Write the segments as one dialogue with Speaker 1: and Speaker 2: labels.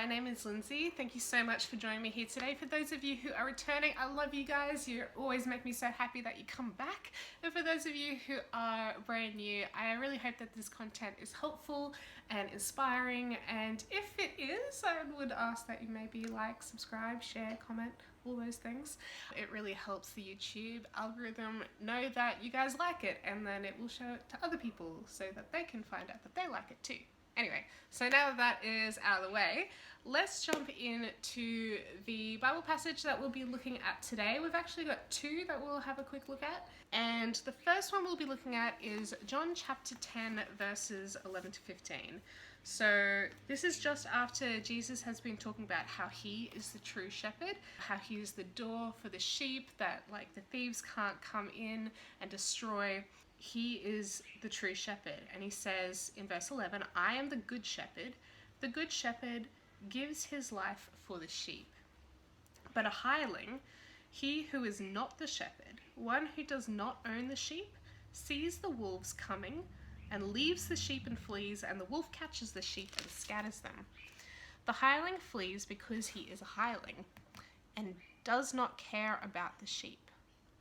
Speaker 1: my name is Lindsay. Thank you so much for joining me here today. For those of you who are returning, I love you guys. You always make me so happy that you come back. And for those of you who are brand new, I really hope that this content is helpful and inspiring. And if it is, I would ask that you maybe like, subscribe, share, comment, all those things. It really helps the YouTube algorithm know that you guys like it, and then it will show it to other people so that they can find out that they like it too. Anyway, so now that is out of the way, let's jump into the Bible passage that we'll be looking at today. We've actually got two that we'll have a quick look at. And the first one we'll be looking at is John chapter 10, verses 11 to 15. So this is just after Jesus has been talking about how he is the true shepherd, how he is the door for the sheep, that like the thieves can't come in and destroy. He is the true shepherd. And he says in verse 11, I am the good shepherd. The good shepherd gives his life for the sheep. But a hireling, he who is not the shepherd, one who does not own the sheep, sees the wolves coming and leaves the sheep and flees, and the wolf catches the sheep and scatters them. The hireling flees because he is a hireling and does not care about the sheep.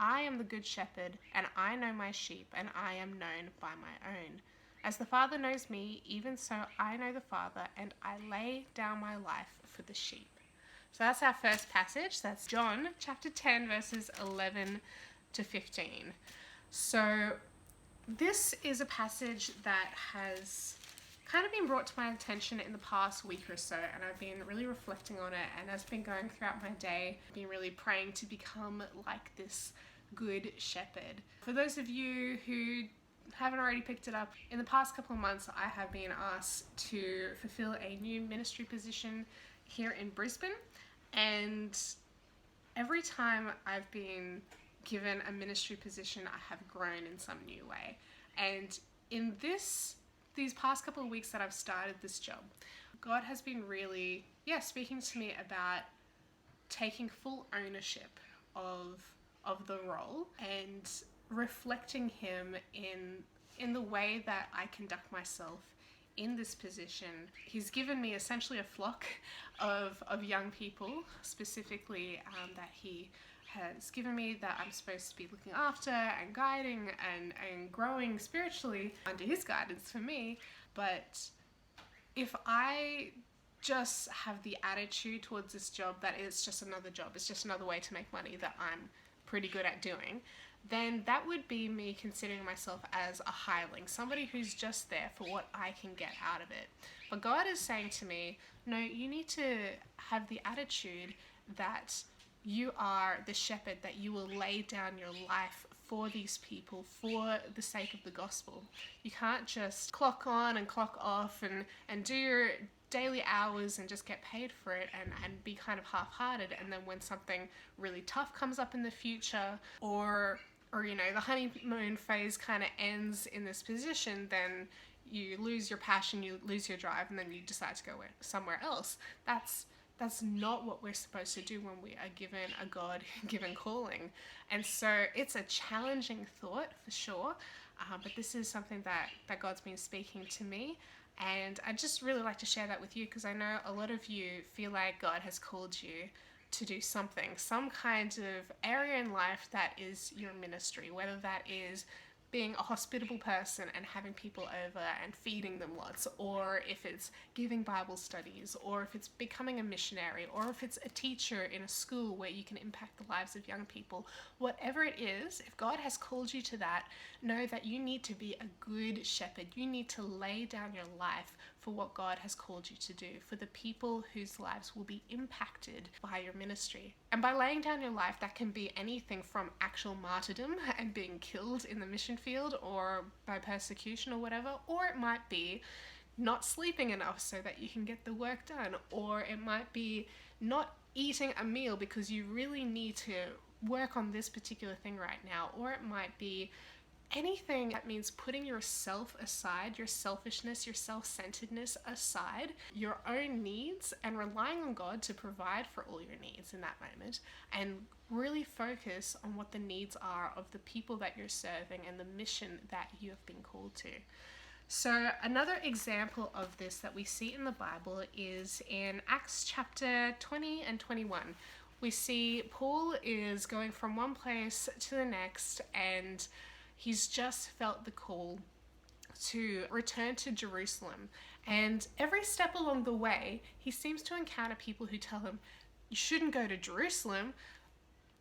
Speaker 1: I am the good shepherd, and I know my sheep, and I am known by my own. As the Father knows me, even so I know the Father, and I lay down my life for the sheep. So that's our first passage. That's John chapter 10, verses 11 to 15. So this is a passage that has kind of been brought to my attention in the past week or so, and I've been really reflecting on it, and as I've been going throughout my day, I've been really praying to become like this good shepherd. For those of you who haven't already picked it up, in the past couple of months I have been asked to fulfill a new ministry position here in Brisbane, and every time I've been given a ministry position I have grown in some new way. And in these past couple of weeks that I've started this job, God has been really speaking to me about taking full ownership of the role and reflecting him in the way that I conduct myself in this position. He's given me essentially a flock of young people, specifically that he has given me, that I'm supposed to be looking after and guiding and growing spiritually under his guidance for me. But if I just have the attitude towards this job that it's just another job, it's just another way to make money that I'm pretty good at doing, then that would be me considering myself as a hireling, somebody who's just there for what I can get out of it. But God is saying to me, no, you need to have the attitude that you are the shepherd, that you will lay down your life for these people for the sake of the gospel. You can't just clock on and clock off and do your daily hours and just get paid for it and be kind of half-hearted, and then when something really tough comes up in the future, or you know, the honeymoon phase kind of ends in this position, then you lose your passion, you lose your drive, and then you decide to go somewhere else. That's not what we're supposed to do when we are given a God-given calling. And so it's a challenging thought for sure, but this is something that God's been speaking to me. And I'd just really like to share that with you, because I know a lot of you feel like God has called you to do something, some kind of area in life that is your ministry, whether that is being a hospitable person and having people over and feeding them lots, or if it's giving Bible studies, or if it's becoming a missionary, or if it's a teacher in a school where you can impact the lives of young people. Whatever it is, if God has called you to that, know that you need to be a good shepherd. You need to lay down your life for what God has called you to do, for the people whose lives will be impacted by your ministry. And by laying down your life, that can be anything from actual martyrdom and being killed in the mission field or by persecution or whatever, or it might be not sleeping enough so that you can get the work done, or it might be not eating a meal because you really need to work on this particular thing right now, or it might be anything that means putting yourself aside, your selfishness, your self-centeredness aside, your own needs, and relying on God to provide for all your needs in that moment, and really focus on what the needs are of the people that you're serving and the mission that you have been called to. So another example of this that we see in the Bible is in Acts chapter 20 and 21. We see Paul is going from one place to the next, and he's just felt the call to return to Jerusalem. And every step along the way, he seems to encounter people who tell him, you shouldn't go to Jerusalem.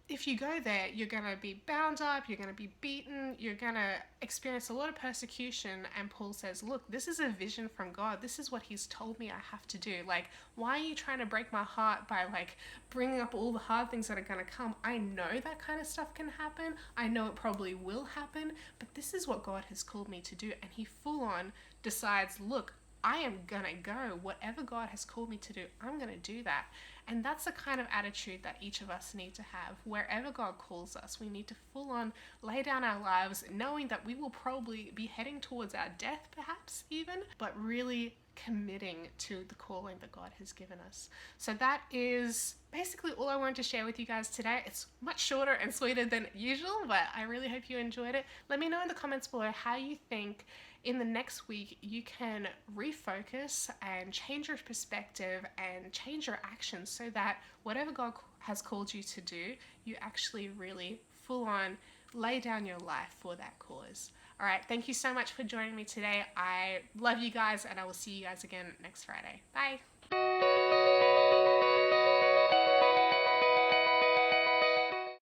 Speaker 1: If you go there, you're going to be bound up, you're going to be beaten, you're going to experience a lot of persecution. And Paul says, look, this is a vision from God. This is what he's told me I have to do. Like, why are you trying to break my heart by like bringing up all the hard things that are going to come? I know that kind of stuff can happen. I know it probably will happen, but this is what God has called me to do. And he full on decides, look, I am gonna go. Whatever God has called me to do, I'm gonna do that. And that's the kind of attitude that each of us need to have. Wherever God calls us, we need to full on lay down our lives, knowing that we will probably be heading towards our death, perhaps even, but really committing to the calling that God has given us. So that is basically all I wanted to share with you guys today. It's much shorter and sweeter than usual, but I really hope you enjoyed it. Let me know in the comments below how you think in the next week you can refocus and change your perspective and change your actions so that whatever God has called you to do, you actually really full on lay down your life for that cause. All right, thank you so much for joining me today. I love you guys, and I will see you guys again next Friday. Bye.